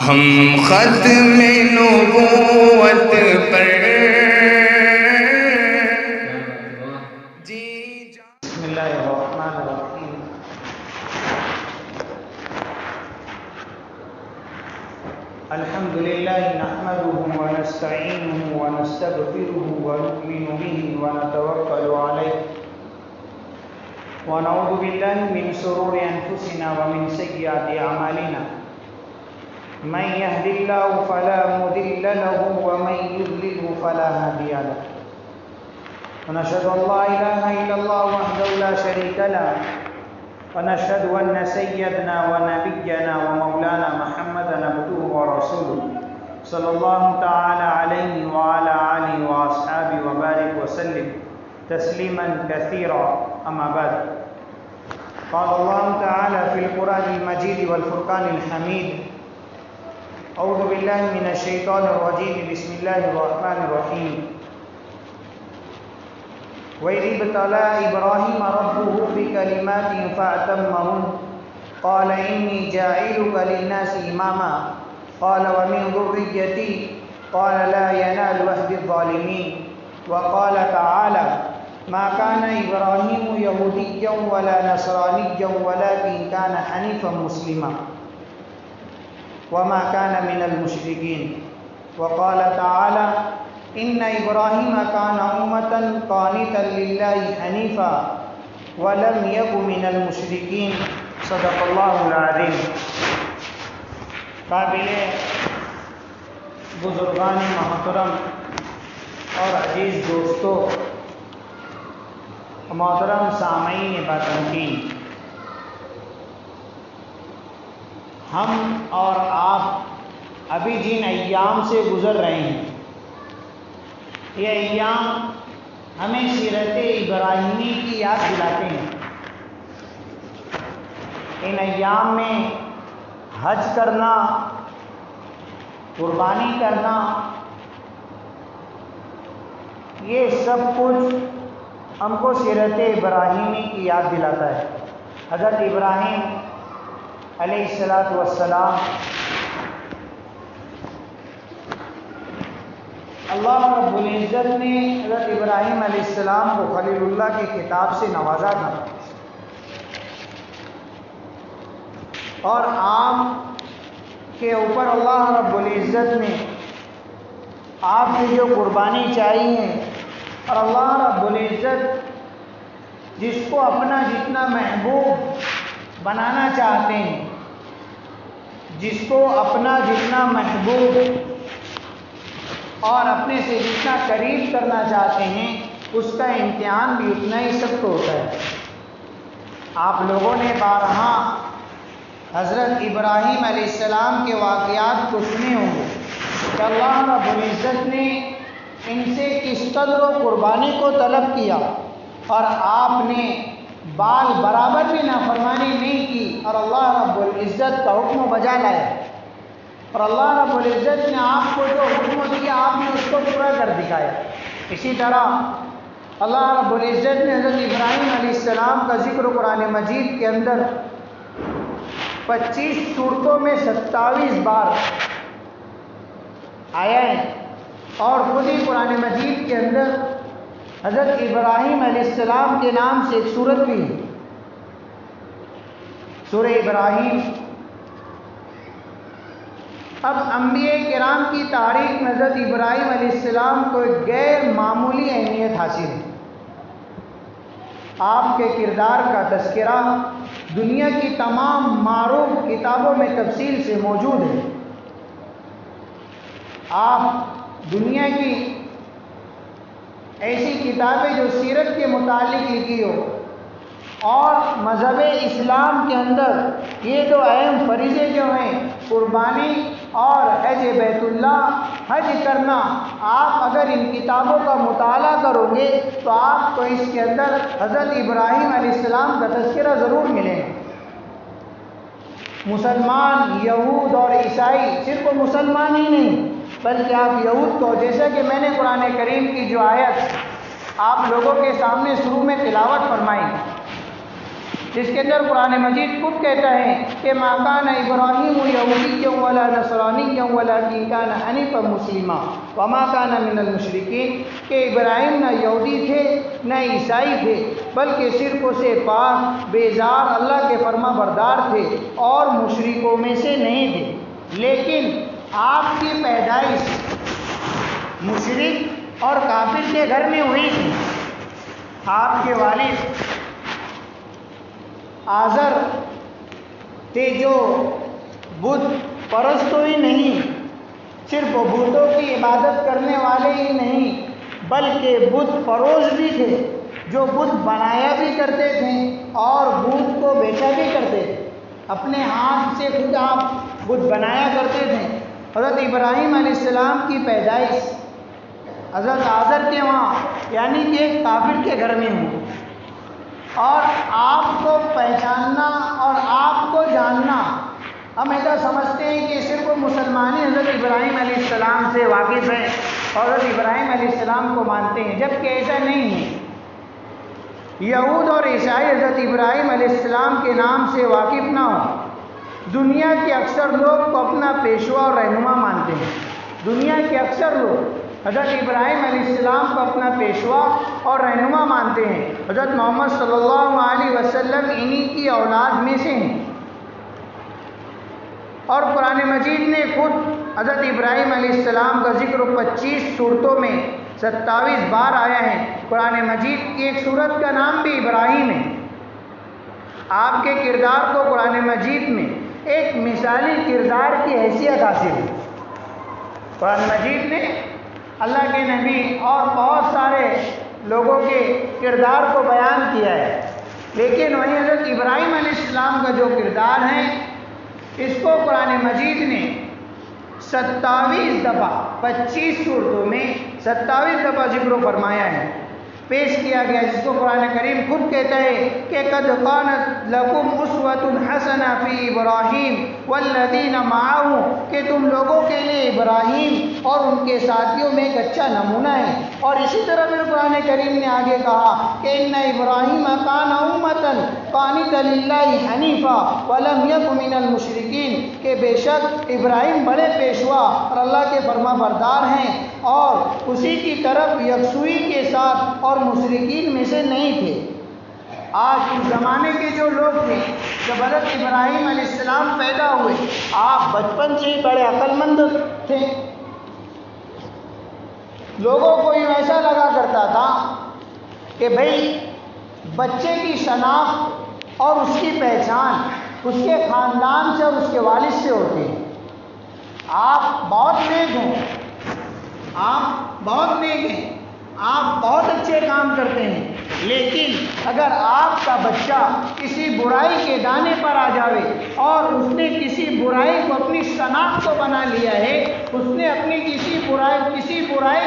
ہم ختم نبوت پر بسم اللہ الرحمن الرحیم الحمد للہ نحمده ونستعینه ونستغفره ونؤمن به ونتوکل علیہ ونعوذ باللہ من شرور انفسنا ومن سیئات اعمالنا من يهد الله فلا مضل له ومن يضلل فلا هادي له ونشهد ان لا اله الا الله وحده لا شريك له ونشهد ان سيدنا ونبينا ومولانا محمدا عبده ورسوله صلى الله تعالى عليه وعلى اله واصحابه وبارك وسلم تسليما كثيرا اما بعد قال الله تعالى في القرآن المجيد والفرقان الحميد اعوذ باللہ من الشیطان الرجیم بسم اللہ الرحمن الرحیم وَإِذِ ابْتَلَىٰ إِبْرَاهِيمَ رَبُّهُ بِكَلِمَاتٍ فَأَتَمَّهُنَّ قَالَ إِنِّي جَاعِلُكَ لِلنَّاسِ إِمَامًا قَالَ وَمِن ذُرِّيَّتِي قَالَ لَا يَنَالُ عَهْدِي الظَّالِمِينَ وَقَالَ تَعَالَىٰ مَا كَانَ إِبْرَاهِيمُ يَهُودِيًّا وَلَا نَصْرَانِيًّا وَلَٰكِن كَانَ حَنِيفًا مُسْلِمًا وما كان من المشركين وقال تعالى إن إبراهيم كان أمة قانتا لله حنيفا ولم يك من المشركين صدق الله العظيم. قابل بزرگان محترم اور عزیز دوستو، محترم سامعین باتمکین، ہم اور آپ ابھی جن ایام سے گزر رہے ہیں، یہ ایام ہمیں سیرت ابراہیمی کی یاد دلاتے ہیں. ان ایام میں حج کرنا، قربانی کرنا، یہ سب کچھ ہم کو سیرت ابراہیمی کی یاد دلاتا ہے. حضرت ابراہیم علیہ السلام اللہ رب العزت نے حضرت ابراہیم علیہ السلام کو خلیل اللہ کے خطاب سے نوازا تھا، اور آم کے اوپر اللہ رب العزت نے آپ کی جو قربانی چاہی ہے، اور اللہ رب العزت جس کو اپنا جتنا محبوب بنانا چاہتے ہیں، جس کو اپنا جتنا محبوب اور اپنے سے جتنا قریب کرنا چاہتے ہیں، اس کا امتحان بھی اتنا ہی سخت ہوتا ہے. آپ لوگوں نے بارہا حضرت ابراہیم علیہ السلام کے واقعات کو سنے ہوں گے کہ اللہ رب العزت نے ان سے کس قدر و قربانی کو طلب کیا، اور آپ نے بال برابر بھی نافرمانی نہیں کی، اور اللہ رب العزت کا حکم بجا لایا، اور اللہ رب العزت نے آپ کو جو حکم دیا آپ نے اس کو پورا کر دکھایا. اسی طرح اللہ رب العزت نے حضرت ابراہیم علیہ السلام کا ذکر قرآن مجید کے اندر 25 صورتوں میں 27 بار آیا ہے، اور خود ہی قرآن مجید کے اندر حضرت ابراہیم علیہ السلام کے نام سے ایک سورت بھی ہے، سورہ ابراہیم. اب انبیاء کرام کی تاریخ میں حضرت ابراہیم علیہ السلام کو ایک غیر معمولی اہمیت حاصل ہے. آپ کے کردار کا تذکرہ دنیا کی تمام معروف کتابوں میں تفصیل سے موجود ہے. آپ دنیا کی ایسی کتابیں جو سیرت کے متعلق لکھی ہو، اور مذہب اسلام کے اندر یہ دو اہم فریضے جو ہیں، قربانی اور حج بیت اللہ، حج کرنا، آپ اگر ان کتابوں کا مطالعہ کرو گے تو آپ کو اس کے اندر حضرت ابراہیم علیہ السلام کا تذکرہ ضرور ملے گا. مسلمان، یہود اور عیسائی، صرف مسلمان ہی نہیں بلکہ آپ یہود کو، جیسا کہ میں نے قرآن کریم کی جو آیت آپ لوگوں کے سامنے شروع میں تلاوت فرمائی، جس کے اندر قرآن مجید خود کہتا ہے کہ ما کان ابراہیم یہودیا ولا نصرانیا ولکن کان حنیفا مسلما وما کان من المشرکین، کہ ابراہیم نہ یہودی تھے نہ عیسائی تھے بلکہ شرکوں سے پاک بیزار اللہ کے فرما بردار تھے اور مشرکوں میں سے نہیں تھے۔ لیکن آپ کی پیدائش مشرک اور کافر کے گھر میں ہوئی تھی۔ آپ کے والد آزر تھے جو بت پرست ہی نہیں، صرف بتوں کی عبادت کرنے والے ہی نہیں بلکہ بت پروش بھی تھے، جو بت بنایا بھی کرتے تھے اور بت کو بیچا بھی کرتے تھے۔ اپنے ہاتھ سے خود آپ بت بنایا کرتے تھے۔ حضرت ابراہیم علیہ السلام کی پیدائش حضرت آزر کے وہاں یعنی کہ ایک کافر کے گھر میں ہوں، اور آپ کو پہچاننا اور آپ کو جاننا، ہم ایسا سمجھتے ہیں کہ صرف مسلمان ہی حضرت ابراہیم علیہ السلام سے واقف ہیں اور حضرت ابراہیم علیہ السلام کو مانتے ہیں، جبکہ ایسا نہیں ہے۔ یہود اور عیسائی حضرت ابراہیم علیہ السلام کے نام سے واقف نہ ہوں۔ دنیا کے اکثر لوگ کو اپنا پیشوا اور رہنما مانتے ہیں۔ دنیا کے اکثر لوگ حضرت ابراہیم علیہ السلام کو اپنا پیشوا اور رہنما مانتے ہیں۔ حضرت محمد صلی اللہ علیہ وسلم انہی کی اولاد میں سے ہیں، اور قرآن مجید نے خود حضرت ابراہیم علیہ السلام کا ذکر 25 صورتوں میں 27 بار آیا ہے۔ قرآن مجید کی ایک صورت کا نام بھی ابراہیم ہے۔ آپ کے کردار کو قرآن مجید میں ایک مثالی کردار کی حیثیت حاصل ہے۔ قرآن مجید نے اللہ کے نبی اور بہت سارے لوگوں کے کردار کو بیان کیا ہے، لیکن وہیں حضرت ابراہیم علیہ السلام کا جو کردار ہے اس کو قرآن مجید نے 27 دفعہ 25 صورتوں میں 27 دفعہ ذکر و فرمایا ہے، پیش کیا گیا، جس کو قرآن کریم خود کہتا ہے کہ قد کانت لکم اسوۃ حسنہ فی ابراہیم والذین معہ، کہ تم لوگوں کے لیے ابراہیم اور ان کے ساتھیوں میں ایک اچھا نمونہ ہے۔ اور اسی طرح پھر قرآن کریم نے آگے کہا کہ ان ابراہیم کان امۃ قانتا للہ حنیفا ولم یک من المشرکین، کہ بے شک ابراہیم بڑے پیشوا اور اللہ کے فرما بردار ہیں اور اسی کی طرف یکسوئی کے ساتھ اور مشرکین میں سے نہیں تھے۔ آج اس زمانے کے جو لوگ تھے، جب حضرت ابراہیم علیہ السلام پیدا ہوئے، آپ بچپن سے ہی بڑے عقل مند تھے۔ لوگوں کو یہ ایسا لگا کرتا تھا کہ بھئی بچے کی شناخت اور اس کی پہچان اس کے خاندان سے اور اس کے والد سے ہوتی ہے۔ آپ بہت نیک ہیں، آپ بہت نیک ہیں، آپ بہت اچھے کام کرتے ہیں، لیکن اگر آپ کا بچہ کسی برائی کے دانے پر آ جاوے اور اس نے کسی برائی کو اپنی شناخت کو بنا لیا ہے، اس نے اپنی کسی برائی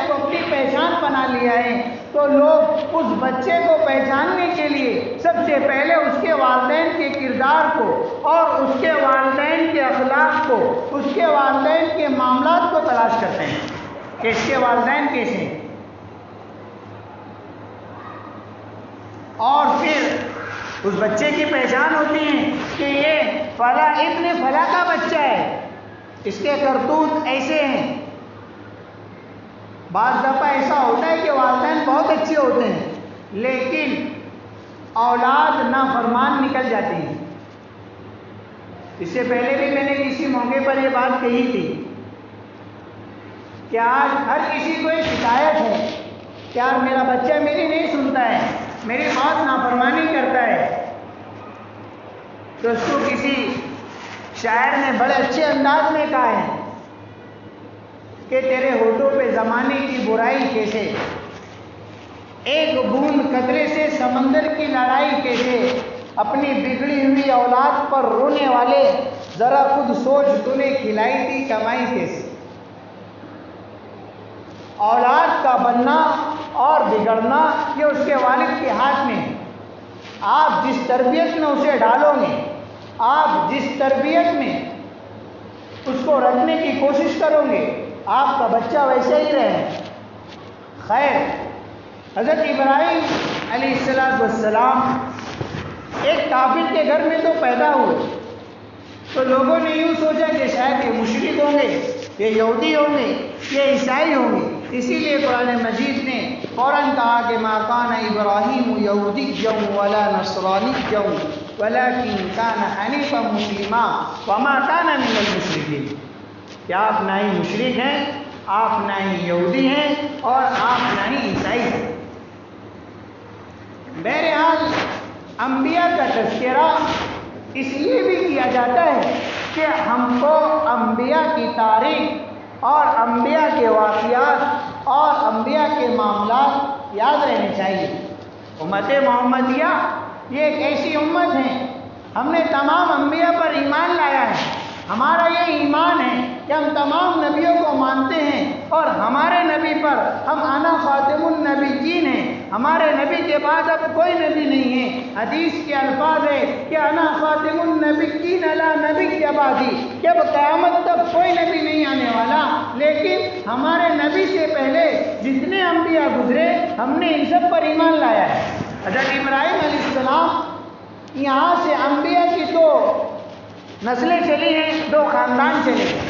کو اپنی پہچان بنا لیا ہے، تو لوگ اس بچے کو پہچاننے کے لیے سب سے پہلے اس کے والدین کے کردار کو اور اس کے والدین کے اخلاق کو، اس کے والدین کے معاملات کو تلاش کرتے ہیں کہ اس کے والدین کیسے ہیں، اور پھر اس بچے کی پہچان ہوتی ہے کہ یہ فلاں ابن فلاں کا بچہ ہے، اس کے کرتوت ایسے ہیں۔ بعض دفعہ ایسا ہوتا ہے کہ والدین بہت اچھے ہوتے ہیں لیکن اولاد نافرمان نکل جاتی ہیں۔ اس سے پہلے بھی میں نے کسی موقع پر یہ بات کہی تھی کہ آج ہر کسی کو یہ شکایت ہے کہ یار میرا بچہ میری نہیں سنتا ہے، میری بات نافرمانی کرتا ہے، تو اس کو کسی شاعر نے بڑے اچھے انداز میں کہا ہے کہ تیرے ہونٹوں پہ زمانے کی برائی کیسے، ایک بوند قطرے سے سمندر کی لڑائی کیسے، اپنی بگڑی ہوئی اولاد پر رونے والے ذرا خود سوچ، تو نے کھلائی تھی کمائی کیسے۔ اولاد کا بننا اور بگڑنا یہ اس کے والد کے ہاتھ میں ہے۔ آپ جس تربیت میں اسے ڈالو گے، آپ جس تربیت میں اس کو رکھنے کی کوشش کرو گے، آپ کا بچہ ویسے ہی رہے۔ خیر، حضرت ابراہیم علیہ السلام ایک کافر کے گھر میں تو پیدا ہوئے، تو لوگوں نے یوں سوچا کہ مشرک ہوں گے، یہ یہودی ہوں گے، یہ عیسائی ہوں گے۔ اسی لیے قرآن مجید نے فوراً کہا کہ ما کان ابراہیم یہودیا ولا نصرانیا ولکن کان حنیفا مسلما وما کان من المشرکین، کہ آپ نہ ہی مشرک ہیں، آپ نہ ہی یہودی ہیں، اور آپ نہ ہی عیسائی ہیں۔ بہرحال انبیاء کا تذکرہ اس لیے بھی کیا جاتا ہے کہ ہم کو انبیاء کی تاریخ اور انبیاء کے واقعات اور انبیاء کے معاملات یاد رہنے چاہیے۔ امت محمدیہ یہ ایک ایسی امت ہے، ہم نے تمام انبیاء پر ایمان لایا ہے۔ ہمارا یہ ایمان ہے کہ ہم تمام نبیوں کو مانتے ہیں، اور ہمارے نبی پر ہم انا خاتم النبیین ہیں، ہمارے نبی کے بعد اب کوئی نبی نہیں ہے۔ حدیث کے الفاظ ہے کہ انا خاتم النبیین لا نبی بعدی، کہ اب قیامت تک کوئی نبی نہیں آنے والا، لیکن ہمارے نبی سے پہلے جتنے انبیاء گزرے ہم نے ان سب پر ایمان لایا ہے۔ حضرت ابراہیم علیہ السلام، یہاں سے انبیاء کی دو نسلیں چلی ہیں، دو خاندان چلے ہیں۔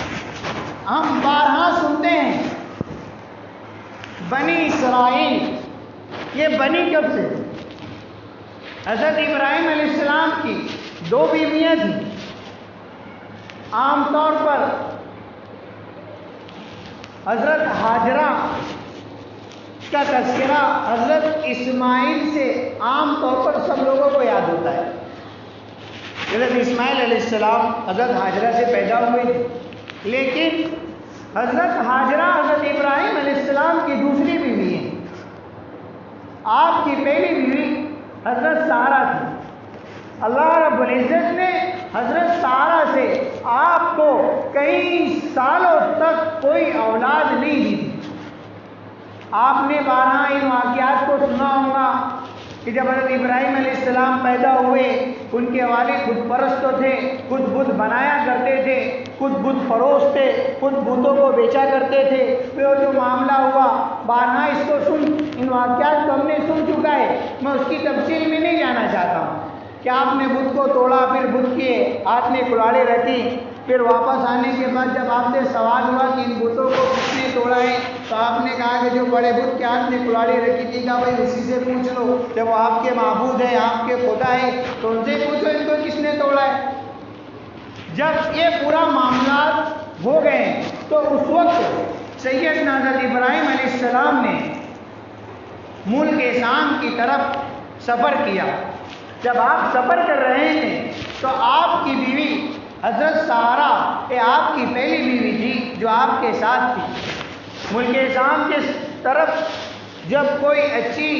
ہم بارہا سنتے ہیں بنی اسرائیل، یہ بنی کب سے؟ حضرت ابراہیم علیہ السلام کی دو بیویاں تھیں۔ عام طور پر حضرت حاجرہ کا تذکرہ حضرت اسماعیل سے عام طور پر سب لوگوں کو یاد ہوتا ہے۔ حضرت اسماعیل علیہ السلام حضرت حاجرہ سے پیدا ہوئے تھے، لیکن حضرت حاجرہ حضرت ابراہیم علیہ السلام کی دوسری بیوی ہیں۔ آپ کی پہلی بیوی حضرت سارہ تھی۔ اللہ رب العزت نے حضرت سارہ سے آپ کو کئی سالوں تک کوئی اولاد نہیں دی تھی۔ آپ نے بارہا ان واقعات کو سنا ہوگا کہ جب حضرت ابراہیم علیہ السلام پیدا ہوئے، ان کے والد بت پرست تھے، خود بت بنایا کرتے تھے، خود بت فروش تھے، خود بتوں کو بیچا کرتے تھے۔ پھر جو معاملہ ہوا، بارہا اس کو ان واقعات کو ہم نے سن چکا ہے، میں اس کی تفصیل میں نہیں جانا چاہتا ہوں کہ آپ نے بت کو توڑا، پھر بت کے ہاتھ میں کلاڑیں رکھی، پھر واپس آنے کے بعد جب آپ سے سوال ہوا کہ ان بتوں کو کس نے توڑا ہے، تو آپ نے کہا کہ جو بڑے بت کے ہاتھ میں کلاڑی رکھی تھی، کہا بھائی اسی سے پوچھ لو، جب وہ آپ کے معبود ہیں، آپ کے خدا ہے، تو ان سے پوچھو ان کو کس نے توڑا ہے۔ جب یہ پورا معاملات ہو گئے تو اس وقت سیدنا حضرت ابراہیم علیہ السلام نے ملک شام کی طرف سفر کیا۔ جب آپ سفر کر رہے تھے تو آپ کی بیوی حضرت سارہ، یہ آپ کی پہلی بیوی تھی جو آپ کے ساتھ تھی۔ ملک شام کی طرف جب کوئی اچھی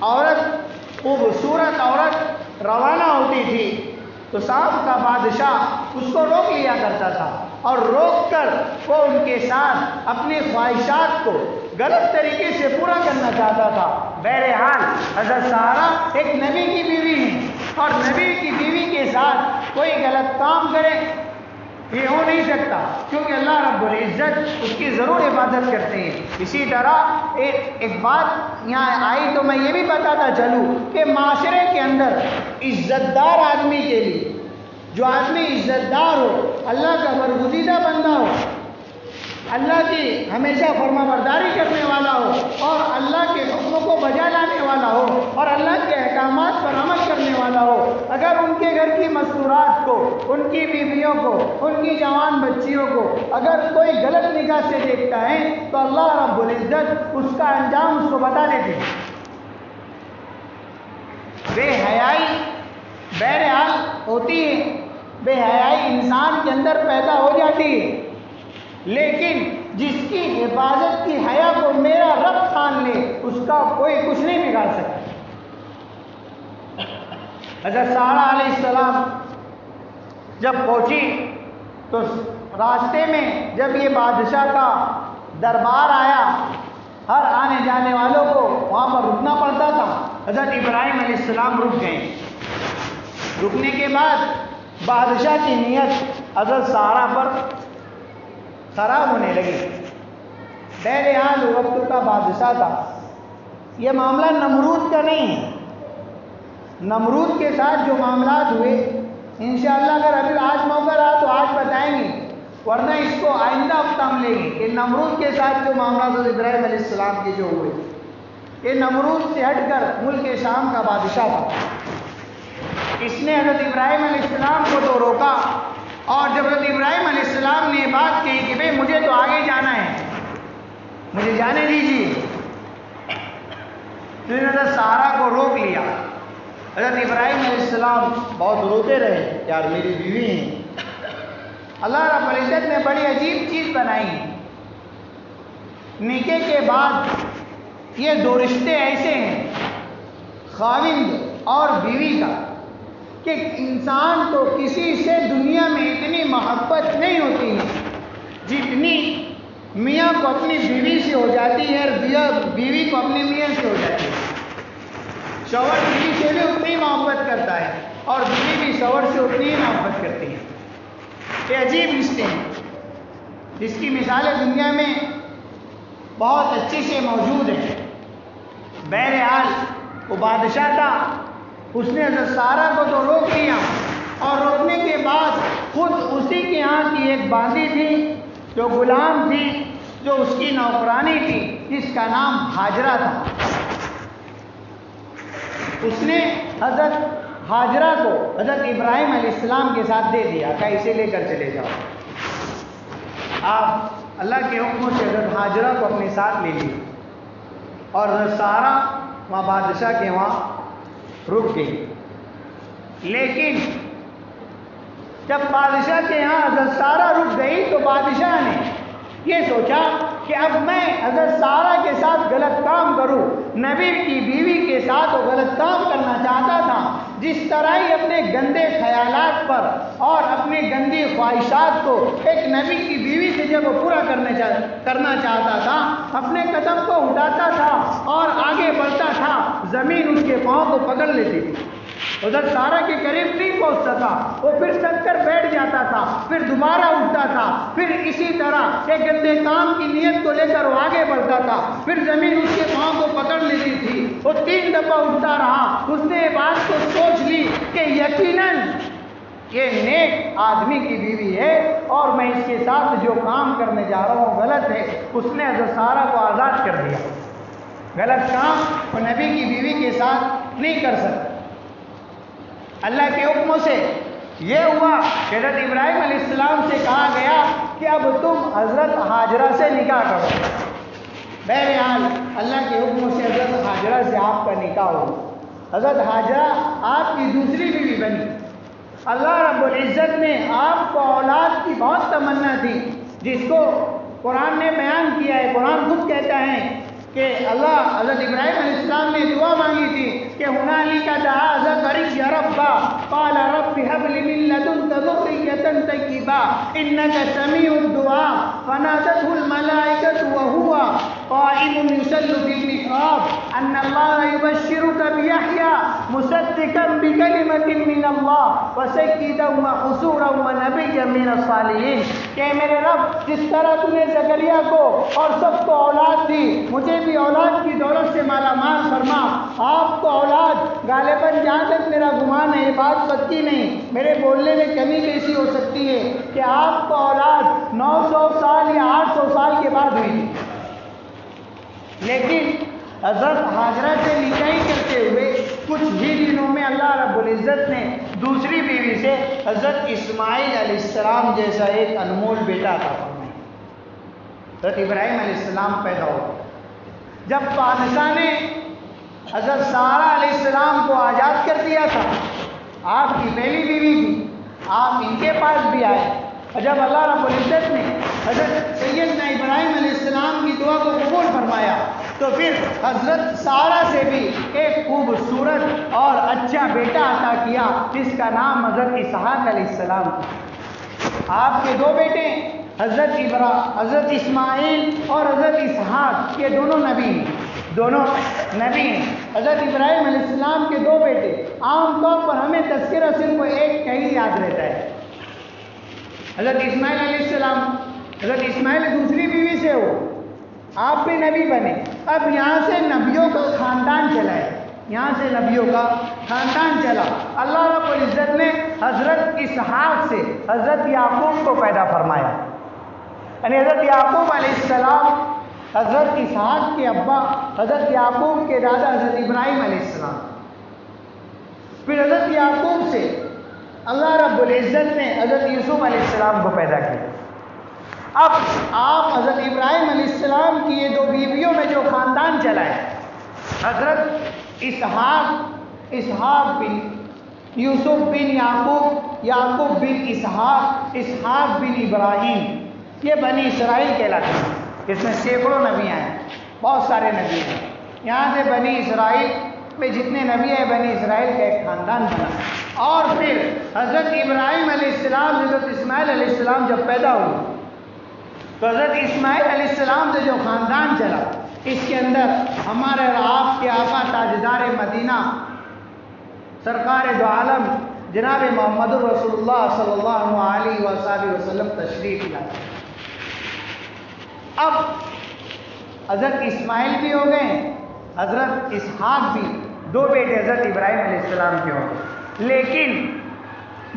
عورت، خوبصورت عورت روانہ ہوتی تھی تو شام کا بادشاہ اس کو روک لیا کرتا تھا، اور روک کر وہ ان کے ساتھ اپنی خواہشات کو غلط طریقے سے پورا کرنا چاہتا تھا۔ بہرحال حضرت سارہ ایک نبی کی بیوی ہے، اور نبی کی بیوی کے ساتھ کوئی غلط کام کرے یہ ہو نہیں سکتا، کیونکہ اللہ رب العزت اس کی ضرور حفاظت کرتے ہیں۔ اسی طرح ایک بات یہاں آئی تو میں یہ بھی بتاتا چلوں کہ معاشرے کے اندر عزت دار آدمی کے لیے، جو آدمی عزت دار ہو، اللہ کا برگزیدہ بندہ ہو، اللہ کی ہمیشہ فرما برداری کرنے والا ہو، اور اللہ کے حکموں کو بجا لانے والا ہو، اور اللہ کے احکامات پر عمل کرنے والا ہو، اگر ان کے گھر کی مستورات کو، ان کی بیویوں کو، ان کی جوان بچیوں کو اگر کوئی غلط نگاہ سے دیکھتا ہے تو اللہ رب العزت اس کا انجام اس کو بتا دیتے ہیں۔ بے حیائی بہرحال ہوتی ہے، بے حیائی انسان کے اندر پیدا ہو جاتی ہے، لیکن جس کی حفاظت کی حیا کو میرا رب مان لے اس کا کوئی کچھ نہیں بگاڑ سکتا۔ حضرت سارہ علیہ السلام جب پہنچی تو راستے میں جب یہ بادشاہ کا دربار آیا، ہر آنے جانے والوں کو وہاں پر رکنا پڑتا تھا۔ حضرت ابراہیم علیہ السلام رک گئے۔ رکنے کے بعد بادشاہ کی نیت حضرت سارہ پر خراب ہونے لگی۔ بہرحال وقت کا بادشاہ تھا، یہ معاملہ نمرود کا نہیں ہے۔ نمرود کے ساتھ جو معاملات ہوئے انشاءاللہ اگر ابھی آج موقع رہا تو آج بتائیں گے ورنہ اس کو آئندہ ہفتہ ہم لیں گے کہ نمرود کے ساتھ جو معاملات حضرت ابراہیم علیہ السلام کے جو ہوئے، یہ نمرود سے ہٹ کر ملک شام کا بادشاہ تھا. اس نے حضرت ابراہیم علیہ السلام کو تو روکا، اور جب حضرت ابراہیم علیہ السلام نے بات کہی کہ بھئی مجھے تو آگے جانا ہے، مجھے جانے دیجیے، تو حضرت سارا کو روک لیا. حضرت ابراہیم علیہ السلام بہت روتے رہے، یار میری بیوی ہیں. اللہ رب العزت نے بڑی عجیب چیز بنائی. نکاح کے بعد یہ دو رشتے ایسے ہیں، خاوند اور بیوی کا، کہ انسان کو کسی سے دنیا میں اتنی محبت نہیں ہوتی ہے جتنی میاں کو اپنی بیوی سے ہو جاتی ہے اور بیوی کو اپنے میاں سے ہو جاتی ہے. شوہر بیوی سے بھی اتنی محبت کرتا ہے اور بیوی بھی شوہر سے اتنی ہی محبت کرتی ہے. یہ عجیب رشتے ہیں جس کی مثالیں دنیا میں بہت اچھی سے موجود ہیں. بہرحال وہ بادشاہ تھا، اس نے حضرت سارا کو تو روک لیا، اور روکنے کے بعد خود اسی کے ہاں کی ایک باندی تھی جو غلام تھی، جو اس کی نوکرانی تھی، جس کا نام ہاجرہ تھا. اس نے حضرت ہاجرہ کو حضرت ابراہیم علیہ السلام کے ساتھ دے دیا کہ اسے لے کر چلے جاؤ. آپ اللہ کے حکموں سے حضرت ہاجرہ کو اپنے ساتھ لے لی، اور حضرت سارا وہاں بادشاہ کے وہاں رک گئی. لیکن جب بادشاہ کے یہاں حضرت سارا رک گئی تو بادشاہ نے یہ سوچا کہ اب میں حضرت سارا کے ساتھ غلط کام کروں. نبی کی بیوی کے ساتھ وہ غلط کام کرنا چاہتا تھا، جس طرح ہی اپنے گندے خیالات پر اور اپنے گندی خواہشات کو ایک نبی کی بیوی سے جب وہ پورا کرنا چاہتا تھا، اپنے قدم کو اٹھاتا تھا اور آگے بڑھتا تھا، زمین اس کے پاؤں کو پکڑ لیتی تھی. حضرت سارا کے قریب نہیں پہنچ سکا، وہ پھر سک کر بیٹھ جاتا تھا، پھر دوبارہ اٹھتا تھا، پھر اسی طرح ایک گندے کام کی نیت کو لے کر وہ آگے بڑھتا تھا، پھر زمین اس کے پاؤں کو پکڑ لیتی تھی. وہ 3 دفعہ اٹھتا رہا. اس نے یہ بات کو سوچ لی کہ یقیناً یہ نیک آدمی کی بیوی ہے اور میں اس کے ساتھ جو کام کرنے جا رہا ہوں غلط ہے. اس نے حضرت سارا کو آزاد کر دیا. غلط کام وہ نبی کی بیوی کے ساتھ نہیں کر سکتا. اللہ کے حکموں سے یہ ہوا کہ حضرت ابراہیم علیہ السلام سے کہا گیا کہ اب تم حضرت ہاجرہ سے نکاح کرو. بہرحال اللہ کے حکموں سے حضرت ہاجرہ سے آپ کا نکاح ہو. حضرت ہاجرہ آپ کی دوسری بیوی بنی. اللہ رب العزت نے آپ کو اولاد کی بہت تمنا تھی، جس کو قرآن نے بیان کیا ہے. قرآن خود کہتا ہے کہ اللہ حضرت ابراہیم علیہ السلام نے دعا مانگی تھی کہ هنالک دعا زکریا ربا قال رب هب لي من لدنك ذرية طيبة إنك سميع الدعاء فنادته الملائكة وهو قائم يصلي في المحراب أن الله يبشرك بيحيى مصدقا بكلمة من الله وسيدا وحصورا ونبيا من الصالحين. کہ میرے رب جس طرح تم نے زکریا کو اور سب کو اولاد دی، مجھے بھی اولاد کی دولت سے مالا مال فرما. آپ کو اولاد غالباً جہاں تک میرا گمان ہے یہ بات پکی نہیں، میرے بولنے میں کمی بیشی ہو سکتی ہے کہ آپ کو اولاد 900 سال یا 800 سال کے بعد ہوئی تھی. لیکن حضرت ہاجرہ سے نکاح کرتے ہوئے کچھ ہی دنوں میں اللہ رب العزت نے دوسری بیوی سے حضرت اسماعیل علیہ السلام جیسا ایک انمول بیٹا عطا فرمایا. حضرت ابراہیم علیہ السلام پیدا ہو. جب بادشاہ نے حضرت سارا علیہ السلام کو آزاد کر دیا تھا، آپ کی پہلی بیوی تھی، آپ ان کے پاس بھی آئے، اور جب اللہ رب العزت نے حضرت سیدنا ابراہیم علیہ السلام کی دعا کو قبول فرمایا تو پھر حضرت سارا سے بھی ایک خوبصورت اور اچھا بیٹا عطا کیا جس کا نام حضرت اسحاق علیہ السلام تھا. آپ کے 2 بیٹے حضرت اسماعیل اور حضرت اسحاق، یہ دونوں نبی ہیں. حضرت ابراہیم علیہ السلام کے 2 بیٹے، عام طور پر ہمیں تذکرہ صرف ایک کا ہی یاد رہتا ہے، حضرت اسماعیل علیہ السلام. حضرت اسماعیل دوسری بیوی سے ہو، آپ بھی نبی بنے. اب یہاں سے نبیوں کا خاندان چلا ہے، یہاں سے نبیوں کا خاندان چلا. اللہ رب العزت نے حضرت اسحاق سے حضرت یعقوب کو پیدا فرمایا. یعنی حضرت یعقوب علیہ السلام حضرت اسحاق کے ابا، حضرت یعقوب کے دادا حضرت ابراہیم علیہ السلام. پھر حضرت یعقوب سے اللہ رب العزت نے حضرت یوسف علیہ السلام کو پیدا کیا. اب آپ حضرت ابراہیم علیہ السلام کی یہ 2 بیویوں میں جو خاندان چلا ہے، حضرت اسحاق بن یوسف بن یعقوب، یعقوب بن اسحاق، اسحاق بن ابراہیم، یہ بنی اسرائیل کہلاتے ہیں. اس میں سینکڑوں نبی ہیں، بہت سارے نبی ہیں. یہاں سے بنی اسرائیل میں جتنے نبی ہیں، بنی اسرائیل کا ایک خاندان بنا. اور پھر حضرت ابراہیم علیہ السلام، حضرت اسماعیل علیہ السلام جب پیدا ہوئے تو حضرت اسماعیل علیہ السلام سے جو خاندان چلا، اس کے اندر ہمارے اور آپ کے آقا تاجدار مدینہ سرکار دو عالم جناب محمد رسول اللہ صلی اللہ علیہ وآلہ وسلم تشریف لائے. اب حضرت اسماعیل بھی ہو گئے، حضرت اسحاق بھی، 2 بیٹے حضرت ابراہیم علیہ السلام کے ہو گئے. لیکن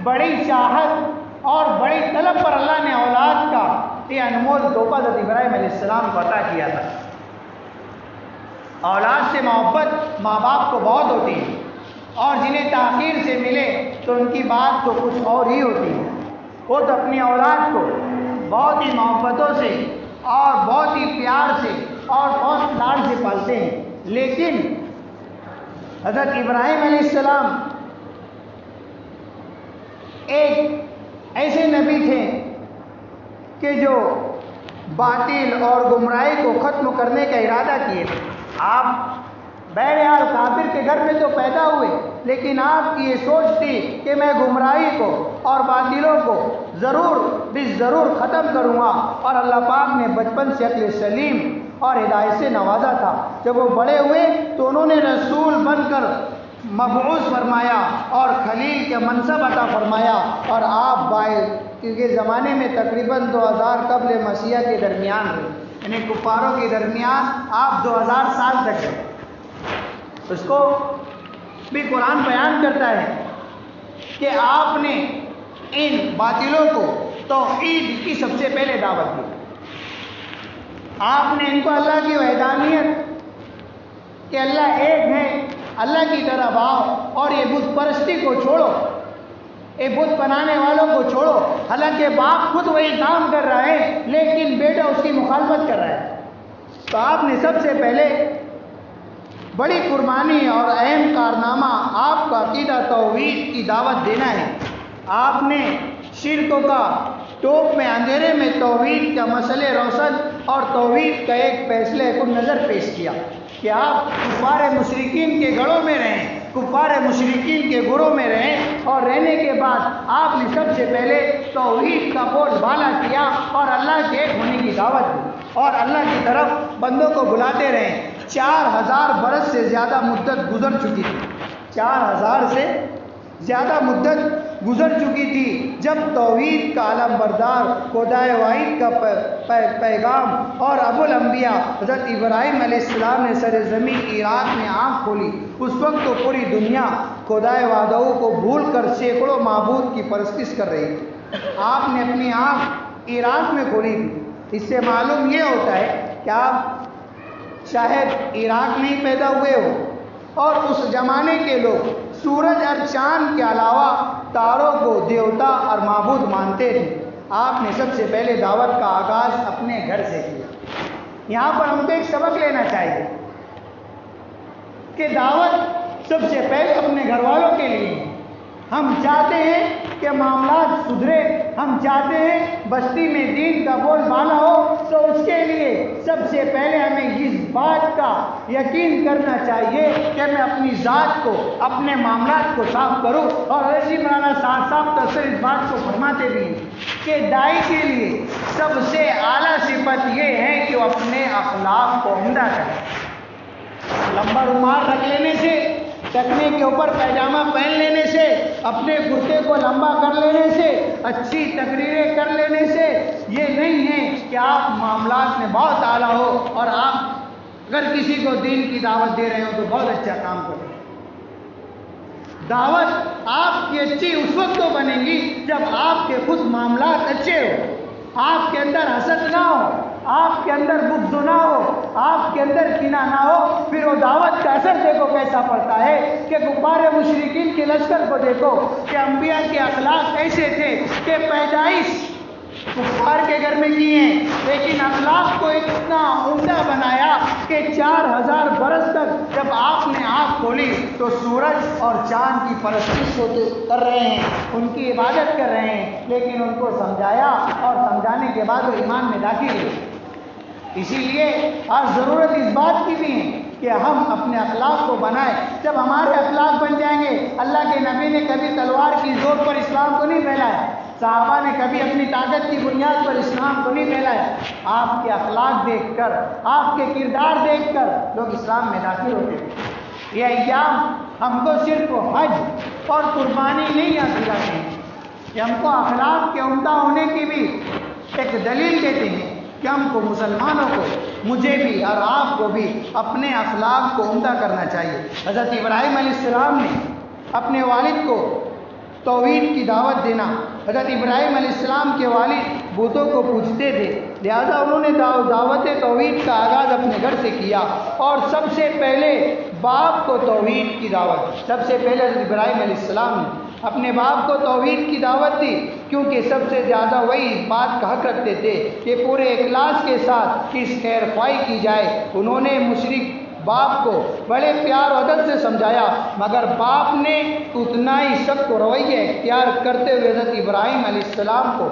بڑی چاہت اور بڑی طلب پر اللہ نے اولاد کا یہ انمول تحفہ حضرت ابراہیم علیہ السلام کو عطا کیا تھا. اولاد سے محبت ماں باپ کو بہت ہوتی ہے، اور جنہیں تاخیر سے ملے تو ان کی بات تو کچھ اور ہی ہوتی ہے. وہ تو اپنی اولاد کو بہت ہی محبتوں سے اور بہت ہی پیار سے اور بہت لاڈ سے پالتے ہیں. لیکن حضرت ابراہیم علیہ السلام ایک ایسے نبی تھے کہ جو باطل اور گمراہی کو ختم کرنے کا ارادہ کیے تھے. آپ بہرحال کافر کے گھر میں تو پیدا ہوئے، لیکن آپ کی یہ سوچ تھی کہ میں گمراہی کو اور باطلوں کو ضرور ختم کروں گا. اور اللہ پاک نے بچپن سے عقل سلیم اور ہدایت سے نوازا تھا. جب وہ بڑے ہوئے تو انہوں نے رسول بن کر مبعوث فرمایا اور خلیل کا منصب عطا فرمایا. اور آپ کے زمانے میں تقریباً 2000 قبل مسیح کے درمیان ہوئے، یعنی کفاروں کے درمیان آپ 2000 سال تک رہے. اس کو بھی قرآن بیان کرتا ہے کہ آپ نے ان باطلوں کو توحید کی سب سے پہلے دعوت دی. آپ نے ان کو اللہ کی وحدانیت کہ اللہ ایک ہے، اللہ کی طرف آؤ اور یہ بت پرستی کو چھوڑو، یہ بت بنانے والوں کو چھوڑو. حالانکہ باپ خود وہی کام کر رہا ہے لیکن بیٹا اس کی مخالفت کر رہا ہے. تو آپ نے سب سے پہلے بڑی قربانی اور اہم کارنامہ آپ کا عقیدہ توحید کی دعوت دینا ہے. آپ نے شرکوں کا ٹوپ میں اندھیرے میں توحید کا مسئلے روشن اور توحید کا ایک فیصلے کو نظر پیش کیا کہ آپ کفار مشرکین کے گڑھوں میں رہیں، کفار مشرکین کے گروہ میں رہیں، اور رہنے کے بعد آپ نے سب سے پہلے توحید کا بول بالا کیا اور اللہ کے ایک ہونے کی دعوت دی اور اللہ کی طرف بندوں کو بلاتے رہیں. 4000 برس سے زیادہ مدت گزر چکی تھی، 4000 سے زیادہ مدت گزر چکی تھی جب توحید کا علم بردار خدائے واحد کا پیغام اور ابو الانبیاء حضرت ابراہیم علیہ السلام نے سرزمین عراق میں آنکھ کھولی. اس وقت تو پوری دنیا خدائے وحدہ کو بھول کر سینکڑوں معبود کی پرستش کر رہی تھی. آپ نے اپنی آنکھ عراق میں کھولی تھی. اس سے معلوم یہ ہوتا ہے کہ آپ شاید عراق میں ہی پیدا ہوئے ہو، اور اس زمانے کے لوگ سورج اور چاند کے علاوہ تاروں کو دیوتا اور معبود مانتے تھے. آپ نے سب سے پہلے دعوت کا آغاز اپنے گھر سے کیا. یہاں پر ہم کو ایک سبق لینا چاہیے کہ دعوت سب سے پہلے اپنے گھر والوں کے لیے. ہم چاہتے ہیں کہ معاملات سدھرے، ہم چاہتے ہیں بستی میں دین کا بول بالا ہو، تو اس کے لیے سب سے پہلے ہمیں اس بات کا یقین کرنا چاہیے کہ میں اپنی ذات کو، اپنے معاملات کو صاف کروں. اور ایسی مولانا صاحب تصویر اس بات کو فرماتے بھی ہیں کہ داعی کے لیے سب سے اعلیٰ صفت یہ ہے کہ وہ اپنے اخلاق کو عمدہ کرے. لمبا رومال رکھ لینے سے، ٹکنے کے اوپر پیجامہ پہن لینے سے، اپنے کرتے کو لمبا کر لینے سے، اچھی تقریریں کر لینے سے یہ نہیں ہے کہ آپ معاملات میں بہت اعلیٰ ہو اور آپ اگر کسی کو دین کی دعوت دے رہے ہو تو بہت اچھا کام کر رہے ہیں. دعوت آپ کی اچھی اس وقت تو بنے گی جب آپ کے خود معاملات اچھے ہو، آپ کے اندر حسد نہ ہو، آپ کے اندر بغض نہ ہو، آپ کے اندر کینہ نہ ہو، پھر وہ دعوت کا اثر دیکھو کیسا پڑتا ہے کہ کفار مشرکین کے لشکر کو دیکھو کہ انبیاء کے اخلاق ایسے تھے کہ پیدائش کفار کے گھر میں کی ہیں، لیکن اخلاق کو اتنا عمدہ بنایا کہ 4000 برس تک جب آپ نے آنکھ کھولی تو سورج اور چاند کی پرستش کر رہے ہیں، ان کی عبادت کر رہے ہیں، لیکن ان کو سمجھایا اور سمجھانے کے بعد وہ ایمان میں داخل ہوئے۔ اسی لیے آج ضرورت اس بات کی بھی ہے کہ ہم اپنے اخلاق کو بنائیں۔ جب ہمارے اخلاق بن جائیں گے، اللہ کے نبی نے کبھی تلوار کی زور پر اسلام کو نہیں پھیلایا، صحابہ نے کبھی اپنی طاقت کی بنیاد پر اسلام کو نہیں پھیلایا، آپ کے اخلاق دیکھ کر، آپ کے کردار دیکھ کر لوگ اسلام میں داخل ہوتے ہیں۔ یہ ایام ہم کو صرف حج اور قربانی نہیں یاد دلاتے ہیں، کہ ہم کو اخلاق کے عمدہ ہونے کی بھی ایک دلیل دیتے ہیں کہ ہم کو مسلمانوں کو، مجھے بھی اور آپ کو بھی اپنے اخلاق کو عمدہ کرنا چاہیے۔ حضرت ابراہیم علیہ السلام نے اپنے والد کو توحید کی دعوت دینا، حضرت ابراہیم علیہ السلام کے والد بتوں کو پوجتے تھے، لہذا انہوں نے دعوت توحید کا آغاز اپنے گھر سے کیا، اور سب سے پہلے باپ کو توحید کی دعوت، سب سے پہلے حضرت ابراہیم علیہ السلام نے اپنے باپ کو توحید کی دعوت دی، کیونکہ سب سے زیادہ وہی اس بات کا حق رکھتے تھے کہ پورے اخلاص کے ساتھ اس خیر خواہی کی جائے۔ انہوں نے مشرک باپ کو بڑے پیار و ادب سے سمجھایا، مگر باپ نے اتنا ہی سخت رویہ اختیار کرتے ہوئے حضرت ابراہیم علیہ السلام کو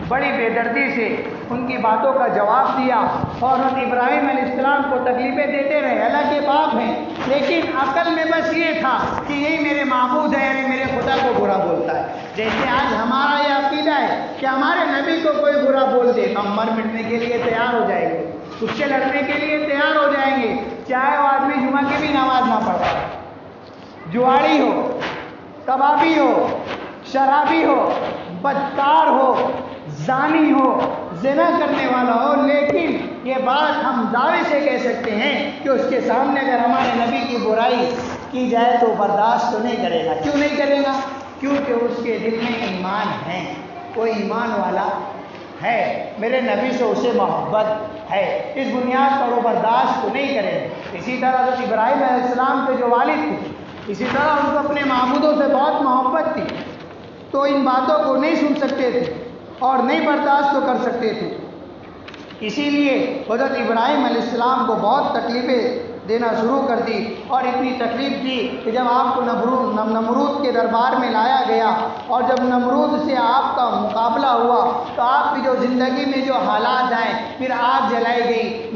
بڑی بے دردی سے ان کی باتوں کا جواب دیا، اور حضرت ابراہیم علیہ السلام کو تکلیفیں دیتے رہے۔ حالانکہ باپ ہیں، لیکن عقل میں بس یہ تھا کہ یہی میرے معبود ہے، یعنی میرے خدا کو برا بولتا ہے۔ جیسے آج ہمارا یہ عقیدہ ہے کہ ہمارے نبی کو کوئی برا بول دے ہم مر مٹنے کے لیے تیار ہو جائیں گے، اس سے لڑنے کے لیے تیار ہو جائیں گے، چاہے وہ آدمی جمعہ کی بھی نماز نہ پڑھا، جواری ہو، کبابی ہو، شرابی ہو، بدکار ہو، زانی ہو، زنا کرنے والا ہو، لیکن یہ بات ہم دعوے سے کہہ سکتے ہیں کہ اس کے سامنے اگر ہمارے نبی کی برائی کی جائے تو برداشت تو نہیں کرے گا۔ کیوں نہیں کرے گا؟ کیونکہ اس کے دل میں ایمان ہے، کوئی ایمان والا ہے، میرے نبی سے اسے محبت ہے، اس بنیاد پر وہ برداشت تو نہیں کرے گا۔ اسی طرح حضرت ابراہیم علیہ السلام کے جو والد تھے، اسی طرح ان کو اپنے معبودوں سے بہت محبت تھی، تو ان باتوں کو نہیں سن سکتے تھے اور نہیں برداشت تو کر سکتے تھے۔ اسی لیے حضرت ابراہیم علیہ السلام کو بہت تکلیفیں دینا شروع کر دی، اور اتنی تکلیف دی کہ جب آپ کو نمرود کے دربار میں لایا گیا، اور جب نمرود سے آپ کا مقابلہ ہوا تو آپ کی جو زندگی میں جو حالات آئے، پھر آگ جلائی گئی۔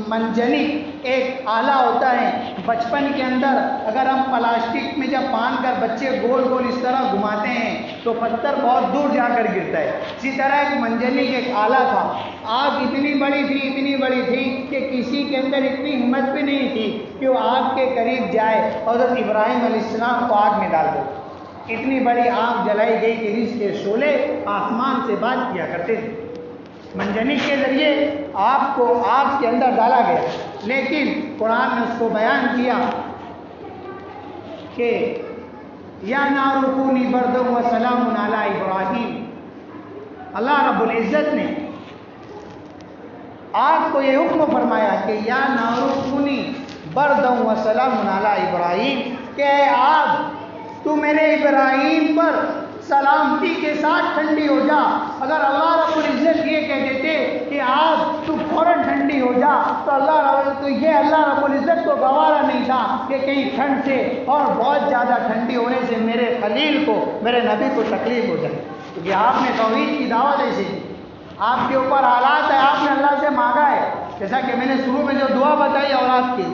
منجنی ایک آلہ ہوتا ہے، بچپن کے اندر اگر ہم پلاسٹک میں جب باندھ کر بچے گول گول اس طرح گھماتے ہیں تو پتھر بہت دور جا کر گرتا ہے، اسی طرح ایک منجنی ایک آلہ تھا۔ آگ اتنی بڑی تھی کہ کسی کے اندر اتنی ہمت بھی نہیں تھی کہ وہ آگ کے قریب جائے اور حضرت ابراہیم علیہ السلام کو آگ میں ڈال دو۔ اتنی بڑی آگ جلائی گئی کہ اس کے شعلے آسمان سے بات کیا کرتے تھے۔ منجنی کے ذریعے آپ کو آگ کے اندر ڈالا گیا، لیکن قرآن نے اس کو بیان کیا کہ یا نار کونی بردا و سلام علی ابراہیم۔ اللہ رب العزت نے آگ کو یہ حکم فرمایا کہ یا نار کونی بردا و سلام علی ابراہیم، کہ اے آگ تو میرے ابراہیم پر سلامتی کے ساتھ ٹھنڈی ہو جا۔ اگر اللہ رب العزت یہ کہہ دیتے کہ آگ تو فوراً ٹھنڈی ہو جا تو اللہ رب العزت کو گوارا نہیں تھا کہ کہیں ٹھنڈ سے اور بہت زیادہ ٹھنڈی ہونے سے میرے خلیل کو، میرے نبی کو تکلیف ہو جائے، کیونکہ آپ نے توحید کی دعوت ایسی دی، آپ کے اوپر حالات ہے، آپ نے اللہ سے مانگا ہے، جیسا کہ میں نے شروع میں جو دعا بتائی اولاد کی،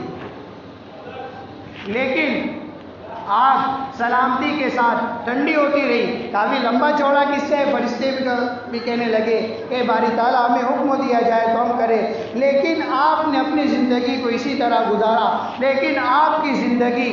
لیکن آگ سلامتی کے ساتھ ٹھنڈی ہوتی رہی۔ کافی لمبا چوڑا قصہ ہے، فرشتے بھی کہنے لگے کہ باری تعالیٰ ہمیں حکم دیا جائے تو ہم کریں، لیکن آپ نے اپنی زندگی کو اسی طرح گزارا۔ لیکن آپ کی زندگی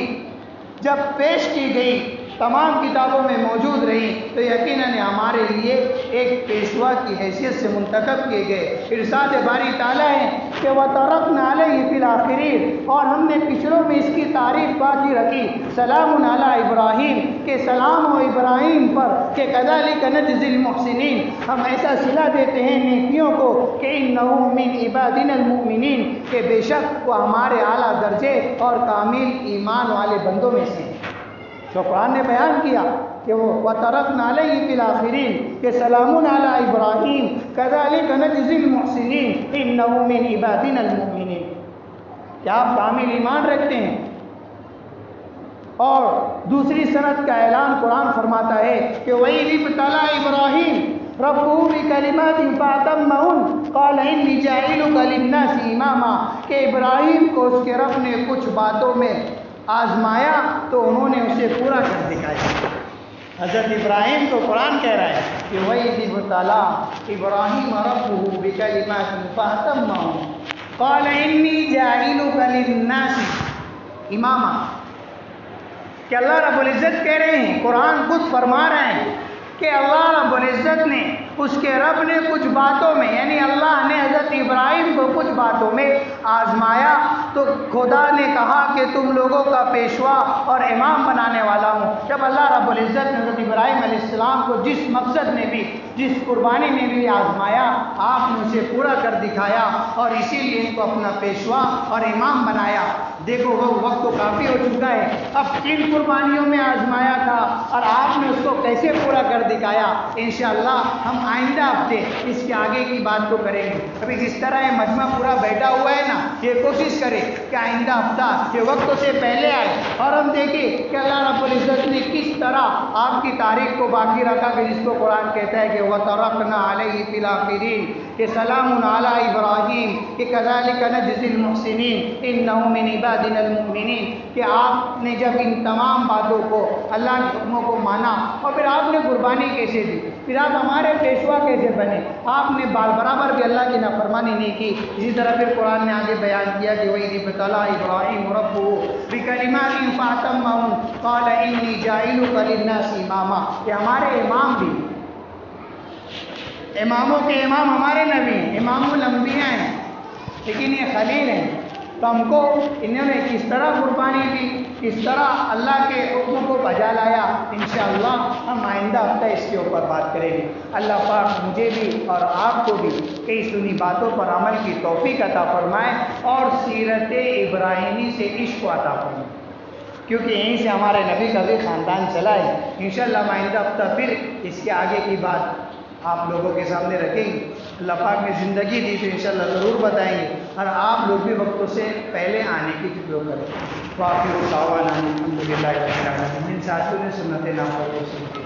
جب پیش کی گئی، تمام کتابوں میں موجود رہی، تو یقیناً ہمارے لیے ایک پیشوا کی حیثیت سے منتخب کیے گئے۔ ارشاد باری تعالیٰ ہے کہ وَتَرَكْنَا عَلَيْهِ فِي الْآخِرِينَ، اور ہم نے پچھلوں میں اس کی تعریف باقی رکھی، سلام علی ابراہیم، کہ سلام ہو ابراہیم پر، کہ كَذَلِكَ نَجْزِي الْمُحْسِنِينَ، ہم ایسا صلہ دیتے ہیں نیکیوں کو، کہ إِنَّهُ مِنْ عِبَادِنَا الْمُؤْمِنِينَ، کہ بے شک وہ ہمارے اعلیٰ درجے اور کامل ایمان والے بندوں میں سے ہیں۔ تو قرآن نے بیان کیا کہ وہ وَتَرَكْنَا عَلَيْهِ فِي الْآخِرِينَ، کہ سلام علی ابراہیم كَذَلِكَ نَجْزِي الْمُحْسِنِينَ إِنَّهُ مِنْ عِبَادِنَا الْمُؤْمِنِينَ، کیا آپ کامل ایمان رکھتے ہیں؟ اور دوسری سند کا اعلان قرآن فرماتا ہے کہ وَإِذِ ابْتَلَىٰ إِبْرَاهِيمَ رَبُّهُ بِكَلِمَاتٍ فَأَتَمَّهُنَّ قَالَ إِنِّي جَاعِلُكَ لِلنَّاسِ إِمَامًا، کہ ابراہیم کو اس کے رب نے کچھ باتوں میں آزمایا تو انہوں نے اسے پورا کر دکھایا۔ حضرت ابراہیم کو قرآن کہہ رہا ہے کہ وَإِذِ ابْتَلَىٰ إِبْرَاهِيمَ رَبُّهُ بِكَلِمَاتٍ فَأَتَمَّهُنَّ قَالَ إِنِّي جَاعِلُكَ لِلنَّاسِ إِمَامًا، کہ اللہ رب العزت کہہ رہے ہیں، قرآن خود فرما رہے ہیں کہ اللہ رب العزت نے، اس کے رب نے کچھ باتوں میں، یعنی اللہ نے حضرت ابراہیم کو کچھ باتوں میں آزمایا، تو خدا نے کہا کہ تم لوگوں کا پیشوا اور امام بنانے والا ہوں۔ جب اللہ رب العزت نے حضرت ابراہیم علیہ السلام کو جس مقصد میں بھی، جس قربانی میں بھی آزمایا، آپ نے اسے پورا کر دکھایا اور اسی لیے ان کو اپنا پیشوا اور امام بنایا۔ دیکھو وہ وقت تو کافی ہو چکا ہے، اب کن قربانیوں میں آزمایا تھا اور آپ نے اس کو کیسے پورا کر دکھایا، انشاءاللہ ہم آئندہ ہفتے اس کے آگے کی بات کو کریں گے۔ ابھی جس طرح یہ مجمع پورا بیٹھا ہوا ہے نا، یہ کوشش کرے کہ آئندہ ہفتہ یہ وقت سے پہلے آئے اور ہم دیکھیں کہ اللہ رب العزت نے کس طرح آپ کی تاریخ کو باقی رکھا، کہ جس کو قرآن کہتا ہے کہ وَتَرَكْنَا عَلَيْهِ فِي الْآخِرِينَ، کہ سلام علی ابراہیم، کہ كَذَلِكَ نَجْزِي الْمُحْسِنِينَ إِنَّهُ مِنْ عِبَادِنَا الْمُؤْمِنِينَ، کہ آپ نے جب ان تمام باتوں کو، اللہ کے حکموں کو مانا، اور پھر آپ نے قربانی کیسے دی، پھر آپ ہمارے پیشوا کیسے بنے، آپ نے بال برابر بھی اللہ کی نافرمانی نہیں کی۔ اسی طرح پھر قرآن نے آگے بیان کیا کہ وَإِذِ ابْتَلَىٰ إِبْرَاهِيمَ رَبُّهُ بِكَلِمَاتٍ فَأَتَمَّهُنَّ قَالَ إِنِّي جَاعِلُكَ لِلنَّاسِ إِمَامًا، کہ ہمارے امام بھی، اماموں کے امام ہمارے نبی ہیں، امام الانبیاء ہیں، لیکن یہ خلیل ہیں، تو ہم کو انہوں نے کس طرح قربانی دی، کس طرح اللہ کے حکم کو بجا لایا، انشاءاللہ ہم آئندہ ہفتہ اس کے اوپر بات کریں گے۔ اللہ پاک مجھے بھی اور آپ کو بھی کئی سنی باتوں پر عمل کی توفیق عطا فرمائے اور سیرت ابراہیمی سے عشق عطا فرمائے، کیونکہ یہیں سے ہمارے نبی کا بھی خاندان چلا ہے۔ انشاءاللہ ہم آئندہ ہفتہ پھر اس کے آگے کی بات آپ لوگوں کے سامنے رکھیں گے۔ اللہ پاک نے زندگی دی تو انشاءاللہ ضرور بتائیں گے، اور آپ لوگ بھی وقتوں سے پہلے آنے کی فکر کریں۔ واقعی دعوانا الحمدللہ رب العالمین۔ ساتھیوں نے سنت نامہ کو سنتے